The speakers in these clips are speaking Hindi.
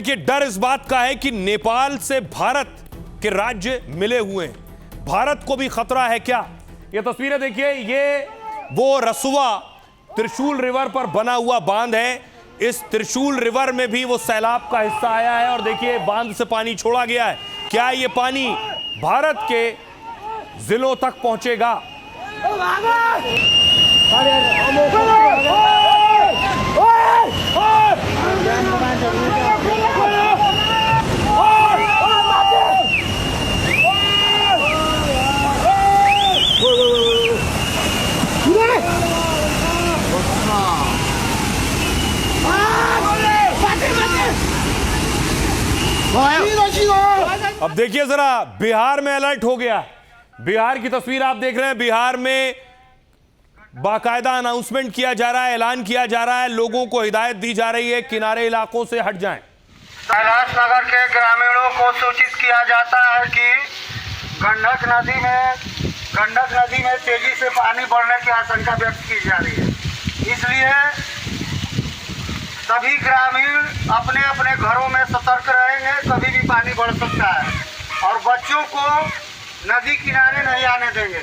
देखिए, डर इस बात का है कि नेपाल से भारत के राज्य मिले हुए हैं, भारत को भी खतरा है क्या? ये तस्वीरें देखिए, ये वो रसुआ त्रिशूल रिवर पर बना हुआ बांध है। इस त्रिशूल रिवर में भी वो सैलाब का हिस्सा आया है और देखिए बांध से पानी छोड़ा गया है। क्या ये पानी भारत के जिलों तक पहुंचेगा? अब देखिए जरा, बिहार में अलर्ट हो गया। बिहार की तस्वीर आप देख रहे हैं। बिहार में बाकायदा अनाउंसमेंट किया जा रहा है, ऐलान किया जा रहा है, लोगों को हिदायत दी जा रही है किनारे इलाकों से हट जाएं। कैलाश नगर के ग्रामीणों को सूचित किया जाता है कि गंडक नदी में तेजी से पानी बढ़ने की आशंका व्यक्त की जा रही है। इसलिए सभी ग्रामीण अपने अपने घरों में सतर्क रहेंगे, कभी भी पानी बढ़ सकता है और बच्चों को नदी किनारे नहीं आने देंगे।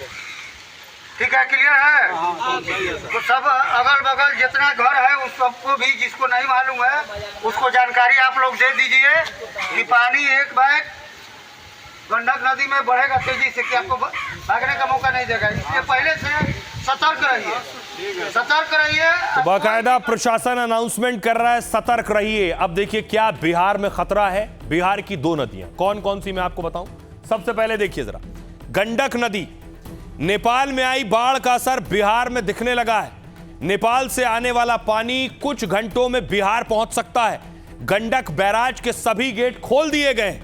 ठीक है, क्लियर है? तो सब अगल बगल जितना घर है उस सबको भी, जिसको नहीं मालूम है उसको जानकारी आप लोग दे दीजिए कि पानी एक बैग गंडक नदी में बढ़ेगा तेजी से, कि आपको भागने का मौका नहीं देगा। इसलिए पहले से सतर्क रहिए। तो बाकायदा प्रशासन अनाउंसमेंट कर रहा है, सतर्क रहिए। अब देखिए क्या बिहार में खतरा है। बिहार की दो नदियां कौन कौन सी मैं आपको बताऊं। सबसे पहले देखिए जरा, गंडक नदी, नेपाल में आई बाढ़ का असर बिहार में दिखने लगा है। नेपाल से आने वाला पानी कुछ घंटों में बिहार पहुंच सकता है। गंडक बैराज के सभी गेट खोल दिए गए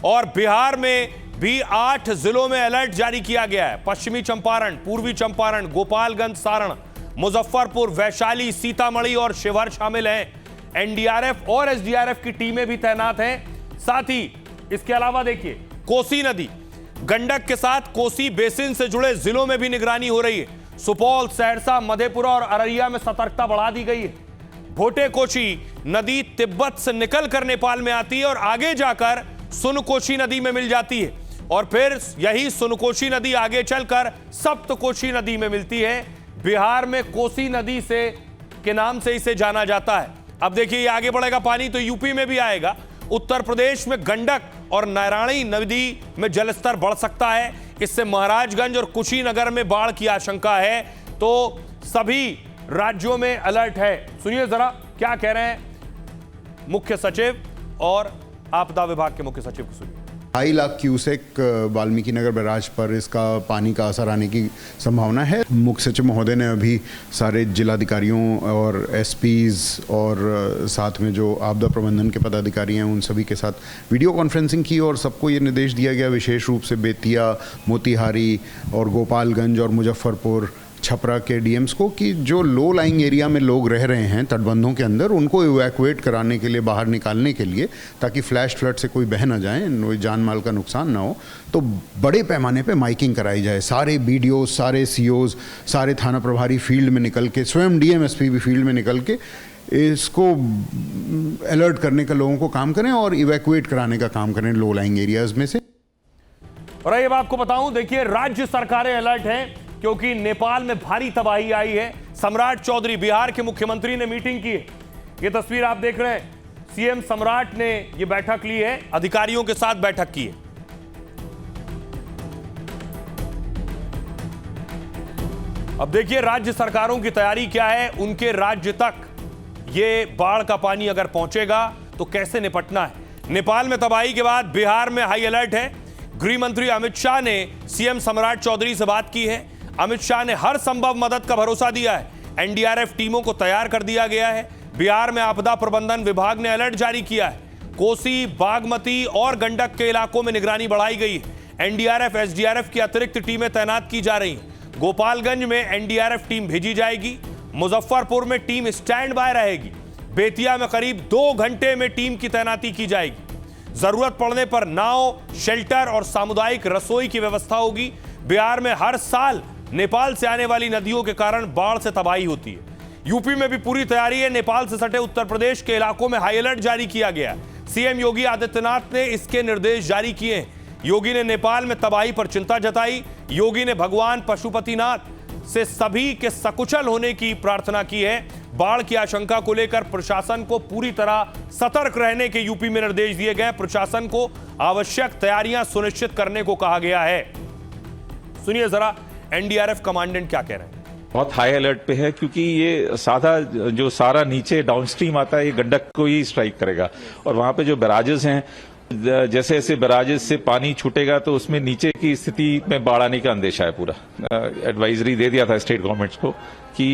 और बिहार में भी 8 जिलों में अलर्ट जारी किया गया है। पश्चिमी चंपारण, पूर्वी चंपारण, गोपालगंज, सारण, मुजफ्फरपुर, वैशाली, सीतामढ़ी और शिवहर शामिल हैं। एनडीआरएफ और एसडीआरएफ की टीमें भी तैनात हैं। साथ ही इसके अलावा देखिए, कोसी नदी, गंडक के साथ कोसी बेसिन से जुड़े जिलों में भी निगरानी हो रही है। सुपौल, सहरसा, मधेपुरा और अररिया में सतर्कता बढ़ा दी गई है। भोटे-कोशी नदी तिब्बत से निकलकर नेपाल में आती है और आगे जाकर सुनकोशी नदी में मिल जाती है और फिर यही सुनकोशी नदी आगे चलकर सप्तकोशी नदी में मिलती है। बिहार में कोसी नदी से के नाम से इसे जाना जाता है। अब देखिए ये आगे बढ़ेगा पानी तो यूपी में भी आएगा। उत्तर प्रदेश में गंडक और नारायणी नदी में जलस्तर बढ़ सकता है। इससे महाराजगंज और कुशीनगर में बाढ़ की आशंका है। तो सभी राज्यों में अलर्ट है। सुनिए जरा क्या कह रहे हैं मुख्य सचिव और आपदा विभाग के मुख्य सचिव को सुनिए। 2.5 लाख क्यूसेक वाल्मीकि नगर बैराज पर इसका पानी का असर आने की संभावना है। मुख्य सचिव महोदय ने अभी सारे जिलाधिकारियों और एसपीज और साथ में जो आपदा प्रबंधन के पदाधिकारी हैं उन सभी के साथ वीडियो कॉन्फ्रेंसिंग की और सबको ये निर्देश दिया गया, विशेष रूप से बेतिया, मोतिहारी और गोपालगंज और मुजफ्फरपुर, छपरा के डीएम्स को, कि जो लो लाइंग एरिया में लोग रह रहे हैं तटबंधों के अंदर, उनको इवैक्यूएट कराने के लिए, बाहर निकालने के लिए, ताकि फ्लैश फ्लड से कोई बह ना जाए, कोई जान माल का नुकसान ना हो। तो बड़े पैमाने पे माइकिंग कराई जाए। सारे बीडीओ, सारे सीओज, सारे थाना प्रभारी फील्ड में निकल के, स्वयं डीएमएसपी भी फील्ड में निकल के इसको अलर्ट करने का लोगों को काम करें और इवैक्यूएट कराने का काम करें लो लाइंग एरियाज में से। और ये आपको बताऊं, देखिए राज्य सरकारें अलर्ट हैं क्योंकि नेपाल में भारी तबाही आई है। सम्राट चौधरी, बिहार के मुख्यमंत्री ने मीटिंग की है। ये तस्वीर आप देख रहे हैं। सीएम सम्राट ने ये बैठक ली है, अधिकारियों के साथ बैठक की है। अब देखिए राज्य सरकारों की तैयारी क्या है। उनके राज्य तक ये बाढ़ का पानी अगर पहुंचेगा तो कैसे निपटना है। नेपाल में तबाही के बाद बिहार में हाई अलर्ट है। गृह मंत्री अमित शाह ने सीएम सम्राट चौधरी से बात की है। अमित शाह ने हर संभव मदद का भरोसा दिया है। एनडीआरएफ टीमों को तैयार कर दिया गया है। बिहार में आपदा प्रबंधन विभाग ने अलर्ट जारी किया है। कोसी, बागमती और गंडक के इलाकों में निगरानी बढ़ाई गई है। एनडीआरएफ, एसडीआरएफ की अतिरिक्त टीमें तैनात की जा रही हैं। गोपालगंज में एनडीआरएफ टीम भेजी जाएगी। मुजफ्फरपुर में टीम स्टैंड बाय रहेगी। बेतिया में करीब 2 घंटे में टीम की तैनाती की जाएगी। जरूरत पड़ने पर नाव, शेल्टर और सामुदायिक रसोई की व्यवस्था होगी। बिहार में हर साल नेपाल से आने वाली नदियों के कारण बाढ़ से तबाही होती है। यूपी में भी पूरी तैयारी है। नेपाल से सटे उत्तर प्रदेश के इलाकों में हाई अलर्ट जारी किया गया है। सीएम योगी आदित्यनाथ ने इसके निर्देश जारी किए हैं। योगी ने नेपाल में तबाही पर चिंता जताई। योगी ने भगवान पशुपतिनाथ से सभी के सकुशल होने की प्रार्थना की है। बाढ़ की आशंका को लेकर प्रशासन को पूरी तरह सतर्क रहने के यूपी में निर्देश दिए गए। प्रशासन को आवश्यक तैयारियां सुनिश्चित करने को कहा गया है। सुनिए जरा एनडीआरएफ कमांडेंट क्या कह रहे हैं। बहुत हाई अलर्ट पे है, क्योंकि ये साधा जो सारा नीचे डाउनस्ट्रीम आता है ये गंडक को ही स्ट्राइक करेगा। और वहां पे जो बैराजेस हैं, जैसे जैसे बैराजेस से पानी छूटेगा तो उसमें नीचे की स्थिति में बाढ़ आने का अंदेशा है। पूरा एडवाइजरी दे दिया था स्टेट गवर्नमेंट्स को कि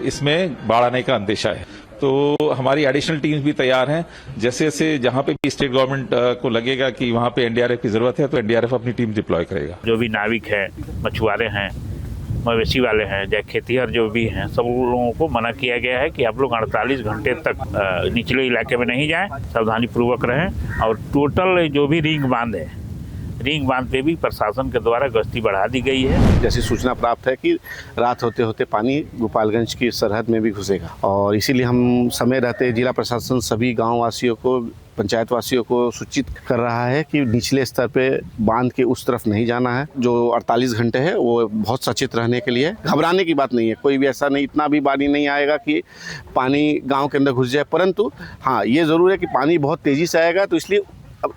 इसमें बाढ़ आने का अंदेशा है। तो हमारी एडिशनल टीम्स भी तैयार हैं। जैसे जैसे जहां पे भी स्टेट गवर्नमेंट को लगेगा कि वहां पे एनडीआरएफ की जरूरत है तो एनडीआरएफ अपनी टीम डिप्लॉय करेगा। जो भी नाविक है, मछुआरे हैं, मवेशी वाले हैं, या खेतिहर जो भी हैं, सब लोगों को मना किया गया है कि आप लोग 48 घंटे तक निचले इलाके में नहीं जाएं, सावधानी पूर्वक रहें। और टोटल जो भी रिंग बांध है, रिंग बांध पे भी प्रशासन के द्वारा गश्ती बढ़ा दी गई है। जैसी सूचना प्राप्त है कि रात होते होते पानी गोपालगंज की सरहद में भी घुसेगा, और इसीलिए हम समय रहते जिला प्रशासन सभी गाँव वासियों को, पंचायत वासियों को सूचित कर रहा है कि निचले स्तर पे बांध के उस तरफ नहीं जाना है। जो 48 घंटे है वो बहुत सचेत रहने के लिए, घबराने की बात नहीं है। कोई भी ऐसा नहीं, इतना भी पानी नहीं आएगा कि पानी गांव के अंदर घुस जाए, परंतु हाँ ये ज़रूर है कि पानी बहुत तेज़ी से आएगा, तो इसलिए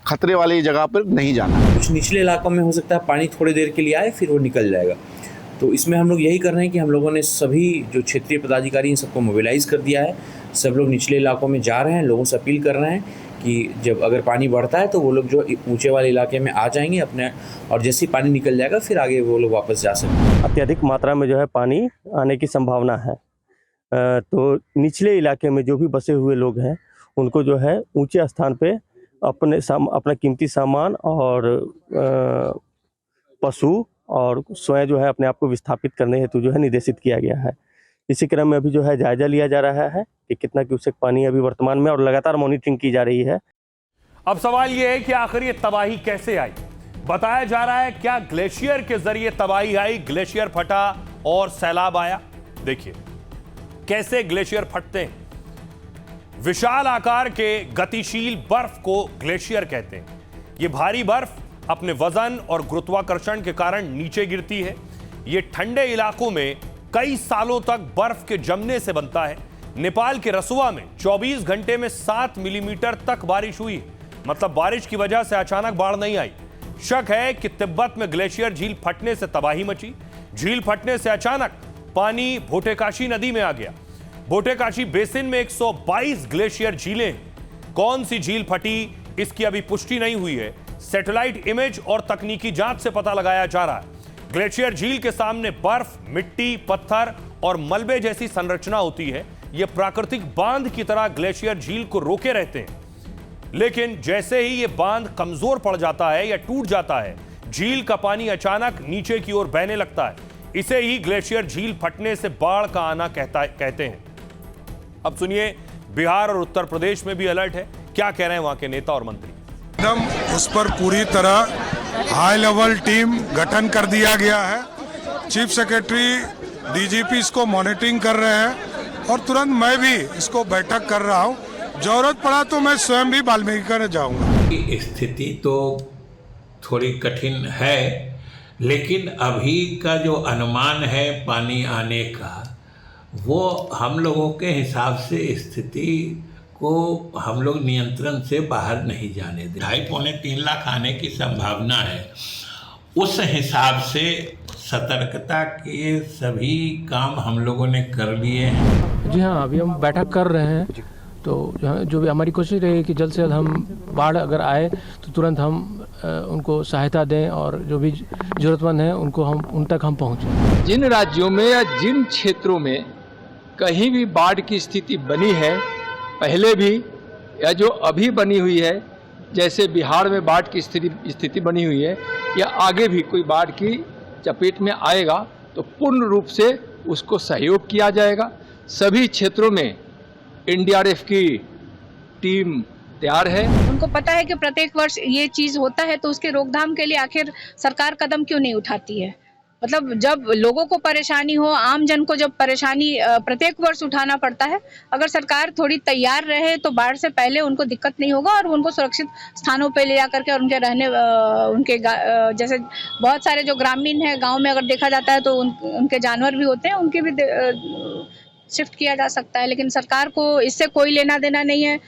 खतरे वाली जगह पर नहीं जाना। कुछ निचले इलाकों में हो सकता है पानी थोड़ी देर के लिए आए फिर वो निकल जाएगा। तो इसमें हम लोग यही कर रहे हैं कि हम लोगों ने सभी जो क्षेत्रीय पदाधिकारी हैं सबको मोबिलाइज कर दिया है। सब लोग निचले इलाकों में जा रहे हैं, लोगों से अपील कर रहे हैं कि जब अगर पानी बढ़ता है तो वो लोग जो ऊंचे वाले इलाके में आ जाएंगे अपने, और जैसे ही पानी निकल जाएगा फिर आगे वो लोग वापस जा सकते। अत्यधिक मात्रा में जो है पानी आने की संभावना है। तो निचले इलाके में जो भी बसे हुए लोग हैं उनको जो है ऊंचे स्थान पे अपना कीमती सामान और पशु और स्वयं जो है अपने आप को विस्थापित करने हेतु जो है निर्देशित किया गया है। इसी क्रम में अभी जो है जायजा लिया जा रहा है कि कितना क्यूसेक पानी अभी वर्तमान में, और लगातार मॉनिटरिंग की जा रही है। अब सवाल यह है कि आखिर ये तबाही कैसे आई। बताया जा रहा है क्या ग्लेशियर के जरिए तबाही आई, ग्लेशियर फटा और सैलाब आया। देखिए कैसे ग्लेशियर फटते हैं। विशाल आकार के गतिशील बर्फ को ग्लेशियर कहते हैं। ये भारी बर्फ अपने वजन और गुरुत्वाकर्षण के कारण नीचे गिरती है। ये ठंडे इलाकों में कई सालों तक बर्फ के जमने से बनता है। नेपाल के रसुआ में 24 घंटे में 7 मिलीमीटर तक बारिश हुई। मतलब बारिश की वजह से अचानक बाढ़ नहीं आई। शक है कि तिब्बत में ग्लेशियर झील फटने से तबाही मची। झील फटने से अचानक पानी भोटेकाशी नदी में आ गया। भोटेकाशी बेसिन में 122 ग्लेशियर झीलें। कौन सी झील फटी इसकी अभी पुष्टि नहीं हुई है। सैटेलाइट इमेज और तकनीकी जांच से पता लगाया जा रहा है। ग्लेशियर झील के सामने बर्फ, मिट्टी, पत्थर और मलबे जैसी संरचना होती है। यह प्राकृतिक बांध की तरह ग्लेशियर झील को रोके रहते हैं, लेकिन जैसे ही यह बांध कमजोर पड़ जाता है या टूट जाता है, झील का पानी अचानक नीचे की ओर बहने लगता है। इसे ही ग्लेशियर झील फटने से बाढ़ का आना कहते हैं। अब सुनिए बिहार और उत्तर प्रदेश में भी अलर्ट है। क्या कह रहे हैं वहां के नेता और मंत्री। एकदम उस पर पूरी तरह हाई लेवल टीम गठन कर दिया गया है। चीफ सेक्रेटरी, डीजीपी इसको मॉनिटरिंग कर रहे हैं, और तुरंत मैं भी इसको बैठक कर रहा हूं। जरूरत पड़ा तो मैं स्वयं भी वाल्मीकि जाऊंगा। स्थिति तो थोड़ी कठिन है, लेकिन अभी का जो अनुमान है पानी आने का, वो हम लोगों के हिसाब से स्थिति को हम लोग नियंत्रण से बाहर नहीं जाने दें। 2.5-3 लाख आने की संभावना है। उस हिसाब से सतर्कता के सभी काम हम लोगों ने कर लिए हैं। जी हाँ, अभी हम बैठक कर रहे हैं। तो जो भी हमारी कोशिश रहेगी कि जल्द से जल्द हम बाढ़ अगर आए तो तुरंत हम उनको सहायता दें, और जो भी ज़रूरतमंद हैं उनको हम उन तक हम पहुँचें। जिन राज्यों में या जिन क्षेत्रों में कहीं भी बाढ़ की स्थिति बनी है, पहले भी या जो अभी बनी हुई है, जैसे बिहार में बाढ़ की स्थिति बनी हुई है, या आगे भी कोई बाढ़ की चपेट में आएगा तो पूर्ण रूप से उसको सहयोग किया जाएगा। सभी क्षेत्रों में एनडीआरएफ की टीम तैयार है। उनको पता है कि प्रत्येक वर्ष ये चीज होता है, तो उसके रोकथाम के लिए आखिर सरकार कदम क्यों नहीं उठाती है। मतलब जब लोगों को परेशानी हो, आम जन को जब परेशानी प्रत्येक वर्ष उठाना पड़ता है, अगर सरकार थोड़ी तैयार रहे तो बाढ़ से पहले उनको दिक्कत नहीं होगा और उनको सुरक्षित स्थानों पे ले जा करके और उनके रहने उनके जैसे बहुत सारे जो ग्रामीण है गांव में अगर देखा जाता है तो उनके जानवर भी होते हैं, उनके भी शिफ्ट किया जा सकता है, लेकिन सरकार को इससे कोई लेना देना नहीं है।